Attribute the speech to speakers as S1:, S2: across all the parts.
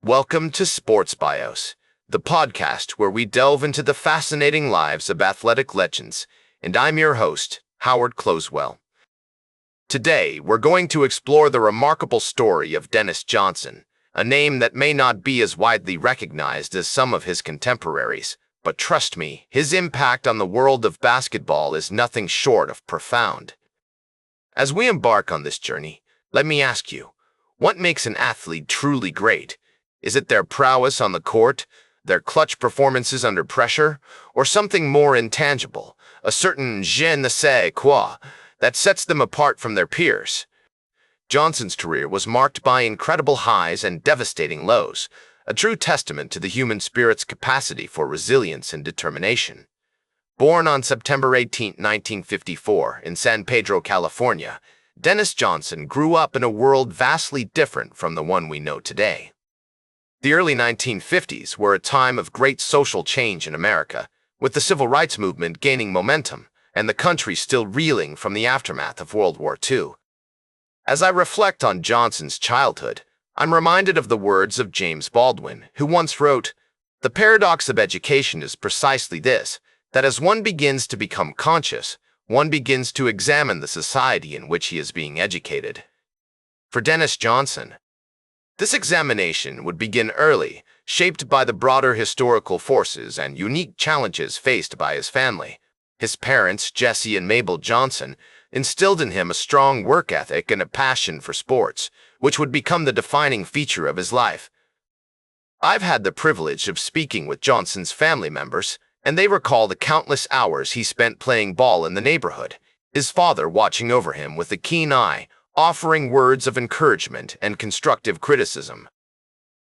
S1: Welcome to Sports Bios, the podcast where we delve into the fascinating lives of athletic legends, and I'm your host, Howard Closewell. Today, we're going to explore the remarkable story of Dennis Johnson, a name that may not be as widely recognized as some of his contemporaries, but trust me, his impact on the world of basketball is nothing short of profound. As we embark on this journey, let me ask you, what makes an athlete truly great? Is it their prowess on the court, their clutch performances under pressure, or something more intangible, a certain je ne sais quoi, that sets them apart from their peers? Johnson's career was marked by incredible highs and devastating lows, a true testament to the human spirit's capacity for resilience and determination. Born on September 18, 1954, in San Pedro, California, Dennis Johnson grew up in a world vastly different from the one we know today. The early 1950s were a time of great social change in America, with the civil rights movement gaining momentum and the country still reeling from the aftermath of World War II. As I reflect on Johnson's childhood, I'm reminded of the words of James Baldwin, who once wrote, "The paradox of education is precisely this, that as one begins to become conscious, one begins to examine the society in which he is being educated." For Dennis Johnson, this examination would begin early, shaped by the broader historical forces and unique challenges faced by his family. His parents, Jesse and Mabel Johnson, instilled in him a strong work ethic and a passion for sports, which would become the defining feature of his life. I've had the privilege of speaking with Johnson's family members, and they recall the countless hours he spent playing ball in the neighborhood, his father watching over him with a keen eye, offering words of encouragement and constructive criticism.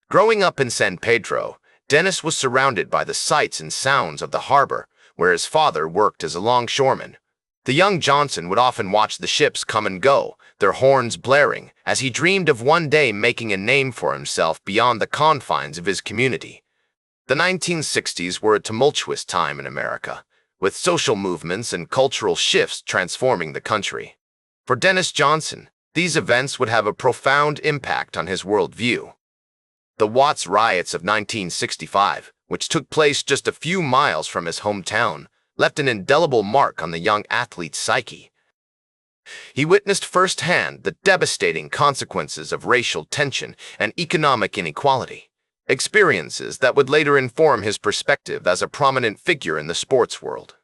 S1: Growing up in San Pedro, Dennis was surrounded by the sights and sounds of the harbor, where his father worked as a longshoreman. The young Johnson would often watch the ships come and go, their horns blaring, as he dreamed of one day making a name for himself beyond the confines of his community. The 1960s were a tumultuous time in America, with social movements and cultural shifts transforming the country. For Dennis Johnson, these events would have a profound impact on his worldview. The Watts riots of 1965, which took place just a few miles from his hometown, left an indelible mark on the young athlete's psyche. He witnessed firsthand the devastating consequences of racial tension and economic inequality, experiences that would later inform his perspective as a prominent figure in the sports world.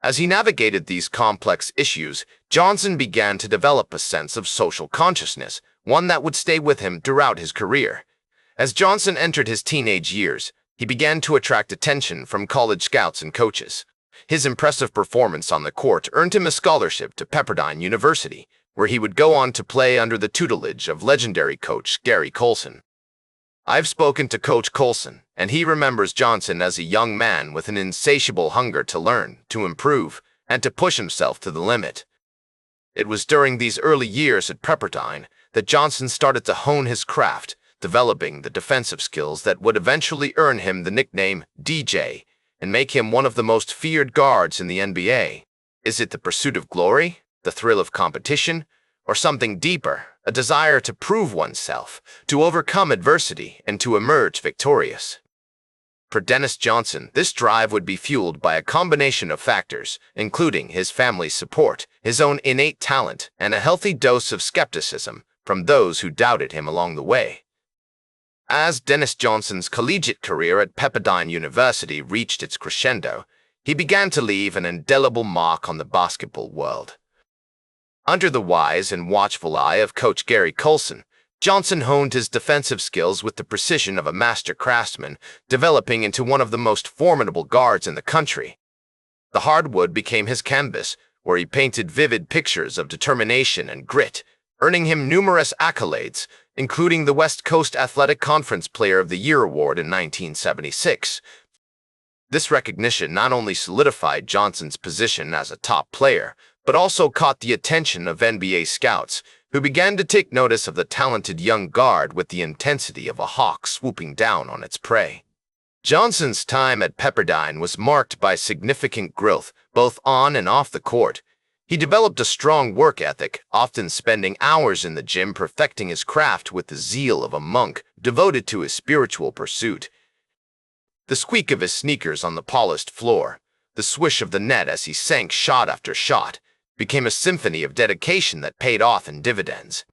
S1: As he navigated these complex issues, Johnson began to develop a sense of social consciousness, one that would stay with him throughout his career. As Johnson entered his teenage years, he began to attract attention from college scouts and coaches. His impressive performance on the court earned him a scholarship to Pepperdine University, where he would go on to play under the tutelage of legendary coach Gary Colson. I've spoken to Coach Colson, and he remembers Johnson as a young man with an insatiable hunger to learn, to improve, and to push himself to the limit. It was during these early years at Pepperdine that Johnson started to hone his craft, developing the defensive skills that would eventually earn him the nickname DJ and make him one of the most feared guards in the NBA. Is it the pursuit of glory, the thrill of competition, or something deeper, a desire to prove oneself, to overcome adversity, and to emerge victorious? For Dennis Johnson, this drive would be fueled by a combination of factors, including his family's support, his own innate talent, and a healthy dose of skepticism from those who doubted him along the way. As Dennis Johnson's collegiate career at Pepperdine University reached its crescendo, he began to leave an indelible mark on the basketball world. Under the wise and watchful eye of Coach Gary Colson, Johnson honed his defensive skills with the precision of a master craftsman, developing into one of the most formidable guards in the country. The hardwood became his canvas, where he painted vivid pictures of determination and grit, earning him numerous accolades, including the West Coast Athletic Conference Player of the Year award in 1976. This recognition not only solidified Johnson's position as a top player, but also caught the attention of NBA scouts, who began to take notice of the talented young guard with the intensity of a hawk swooping down on its prey. Johnson's time at Pepperdine was marked by significant growth, both on and off the court. He developed a strong work ethic, often spending hours in the gym perfecting his craft with the zeal of a monk devoted to his spiritual pursuit. The squeak of his sneakers on the polished floor, the swish of the net as he sank shot after shot, became a symphony of dedication that paid off in dividends.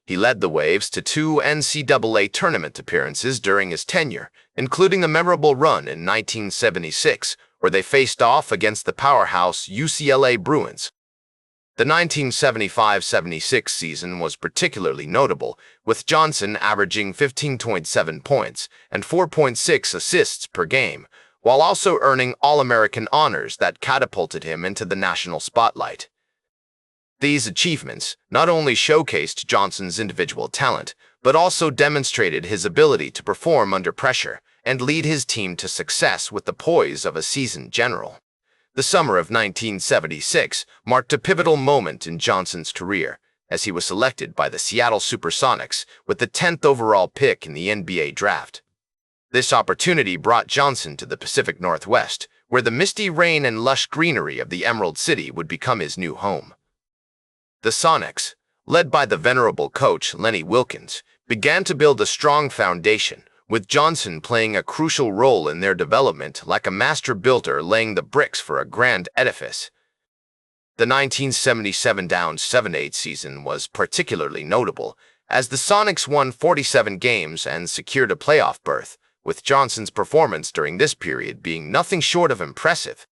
S1: He led the Waves to 2 NCAA tournament appearances during his tenure, including a memorable run in 1976, where they faced off against the powerhouse UCLA Bruins. The 1975-76 season was particularly notable, with Johnson averaging 15.7 points and 4.6 assists per game, while also earning All-American honors that catapulted him into the national spotlight. These achievements not only showcased Johnson's individual talent, but also demonstrated his ability to perform under pressure and lead his team to success with the poise of a seasoned general. The summer of 1976 marked a pivotal moment in Johnson's career, as he was selected by the Seattle Supersonics with the 10th overall pick in the NBA draft. This opportunity brought Johnson to the Pacific Northwest, where the misty rain and lush greenery of the Emerald City would become his new home. The Sonics, led by the venerable coach Lenny Wilkins, began to build a strong foundation, with Johnson playing a crucial role in their development like a master builder laying the bricks for a grand edifice. The 1977 7-8 season was particularly notable, as the Sonics won 47 games and secured a playoff berth, with Johnson's performance during this period being nothing short of impressive.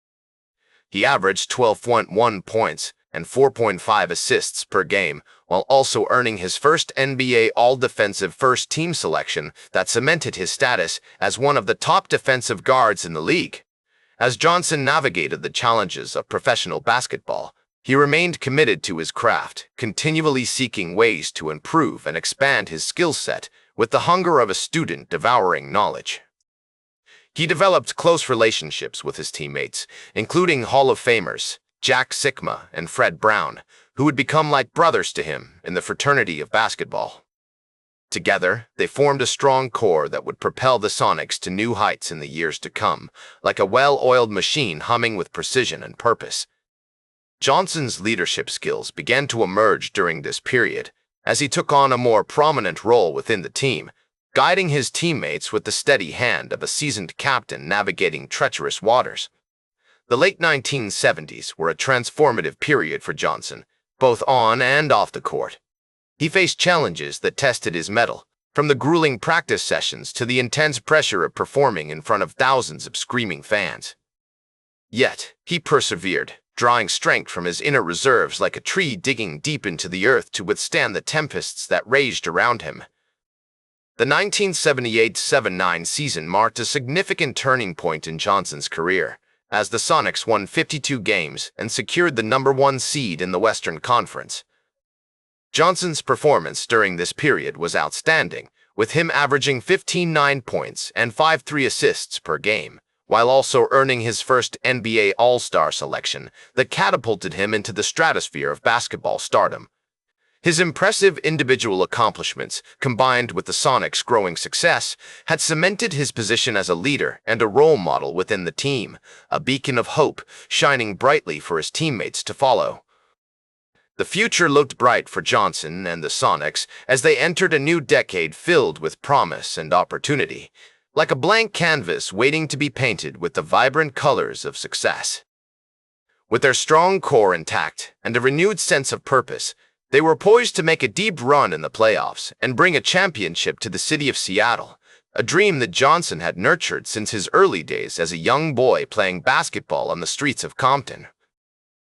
S1: He averaged 12.1 points and 4.5 assists per game, while also earning his first NBA All-Defensive First-Team selection that cemented his status as one of the top defensive guards in the league. As Johnson navigated the challenges of professional basketball, he remained committed to his craft, continually seeking ways to improve and expand his skill set with the hunger of a student devouring knowledge. He developed close relationships with his teammates, including Hall of Famers Jack Sikma and Fred Brown, who would become like brothers to him in the fraternity of basketball. Together, they formed a strong core that would propel the Sonics to new heights in the years to come, like a well-oiled machine humming with precision and purpose. Johnson's leadership skills began to emerge during this period, as he took on a more prominent role within the team, guiding his teammates with the steady hand of a seasoned captain navigating treacherous waters. The late 1970s were a transformative period for Johnson, both on and off the court. He faced challenges that tested his mettle, from the grueling practice sessions to the intense pressure of performing in front of thousands of screaming fans. Yet, he persevered, drawing strength from his inner reserves like a tree digging deep into the earth to withstand the tempests that raged around him. The 1978-79 season marked a significant turning point in Johnson's career, as the Sonics won 52 games and secured the #1 seed in the Western Conference. Johnson's performance during this period was outstanding, with him averaging 15.9 points and 5.3 assists per game, while also earning his first NBA All-Star selection that catapulted him into the stratosphere of basketball stardom. His impressive individual accomplishments, combined with the Sonics' growing success, had cemented his position as a leader and a role model within the team, a beacon of hope shining brightly for his teammates to follow. The future looked bright for Johnson and the Sonics as they entered a new decade filled with promise and opportunity, like a blank canvas waiting to be painted with the vibrant colors of success. With their strong core intact and a renewed sense of purpose, they were poised to make a deep run in the playoffs and bring a championship to the city of Seattle, a dream that Johnson had nurtured since his early days as a young boy playing basketball on the streets of Compton.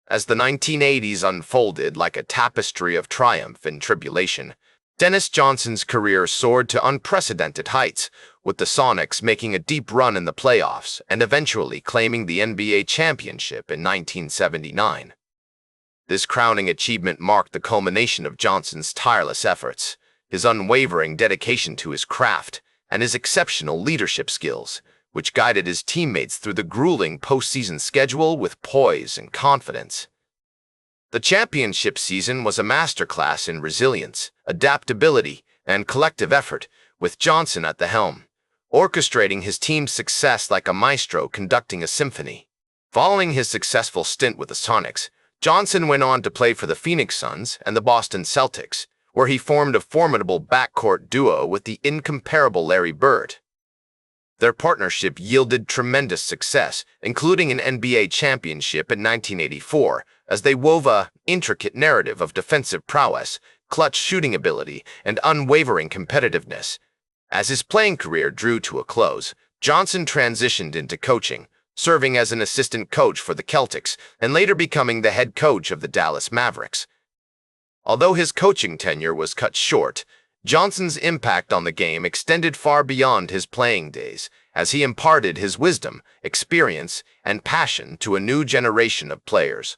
S1: As the 1980s unfolded like a tapestry of triumph and tribulation, Dennis Johnson's career soared to unprecedented heights, with the Sonics making a deep run in the playoffs and eventually claiming the NBA championship in 1979. This crowning achievement marked the culmination of Johnson's tireless efforts, his unwavering dedication to his craft, and his exceptional leadership skills, which guided his teammates through the grueling postseason schedule with poise and confidence. The championship season was a masterclass in resilience, adaptability, and collective effort, with Johnson at the helm, orchestrating his team's success like a maestro conducting a symphony. Following his successful stint with the Sonics, Johnson went on to play for the Phoenix Suns and the Boston Celtics, where he formed a formidable backcourt duo with the incomparable Larry Bird. Their partnership yielded tremendous success, including an NBA championship in 1984, as they wove an intricate narrative of defensive prowess, clutch shooting ability, and unwavering competitiveness. As his playing career drew to a close, Johnson transitioned into coaching, serving as an assistant coach for the Celtics and later becoming the head coach of the Dallas Mavericks. Although his coaching tenure was cut short, Johnson's impact on the game extended far beyond his playing days, as he imparted his wisdom, experience, and passion to a new generation of players.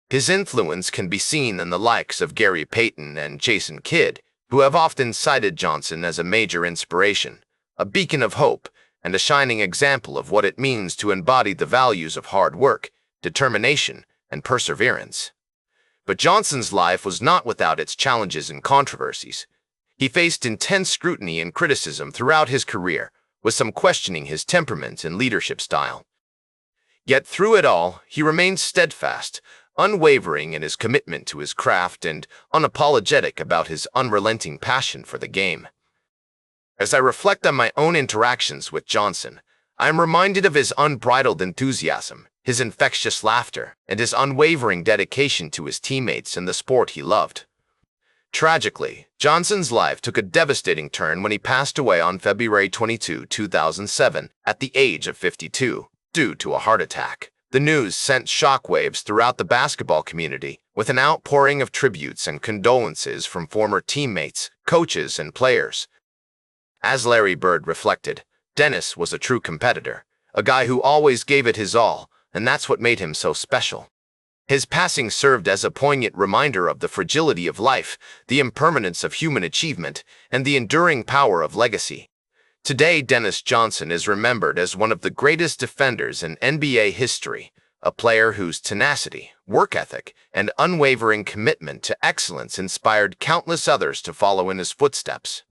S1: His influence can be seen in the likes of Gary Payton and Jason Kidd, who have often cited Johnson as a major inspiration, a beacon of hope, and a shining example of what it means to embody the values of hard work, determination, and perseverance. But Johnson's life was not without its challenges and controversies. He faced intense scrutiny and criticism throughout his career, with some questioning his temperament and leadership style. Yet through it all, he remained steadfast, unwavering in his commitment to his craft and unapologetic about his unrelenting passion for the game. As I reflect on my own interactions with Johnson, I am reminded of his unbridled enthusiasm, his infectious laughter, and his unwavering dedication to his teammates and the sport he loved. Tragically, Johnson's life took a devastating turn when he passed away on February 22, 2007, at the age of 52, due to a heart attack. The news sent shockwaves throughout the basketball community, with an outpouring of tributes and condolences from former teammates, coaches, and players. As Larry Bird reflected, Dennis was a true competitor, a guy who always gave it his all, and that's what made him so special. His passing served as a poignant reminder of the fragility of life, the impermanence of human achievement, and the enduring power of legacy. Today, Dennis Johnson is remembered as one of the greatest defenders in NBA history, a player whose tenacity, work ethic, and unwavering commitment to excellence inspired countless others to follow in his footsteps.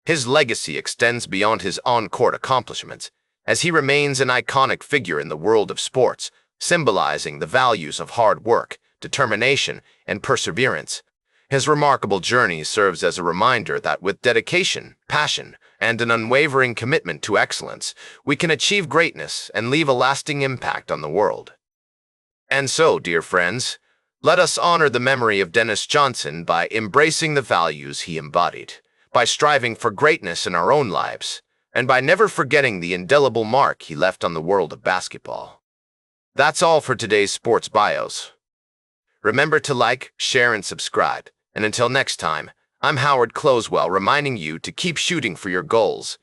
S1: His legacy extends beyond his on-court accomplishments, as he remains an iconic figure in the world of sports, symbolizing the values of hard work, determination, and perseverance. His remarkable journey serves as a reminder that with dedication, passion, and an unwavering commitment to excellence, we can achieve greatness and leave a lasting impact on the world. And so, dear friends, let us honor the memory of Dennis Johnson by embracing the values he embodied, by striving for greatness in our own lives, and by never forgetting the indelible mark he left on the world of basketball. That's all for today's Sports Bios. Remember to like, share, and subscribe. And until next time, I'm Howard Closewell reminding you to keep shooting for your goals,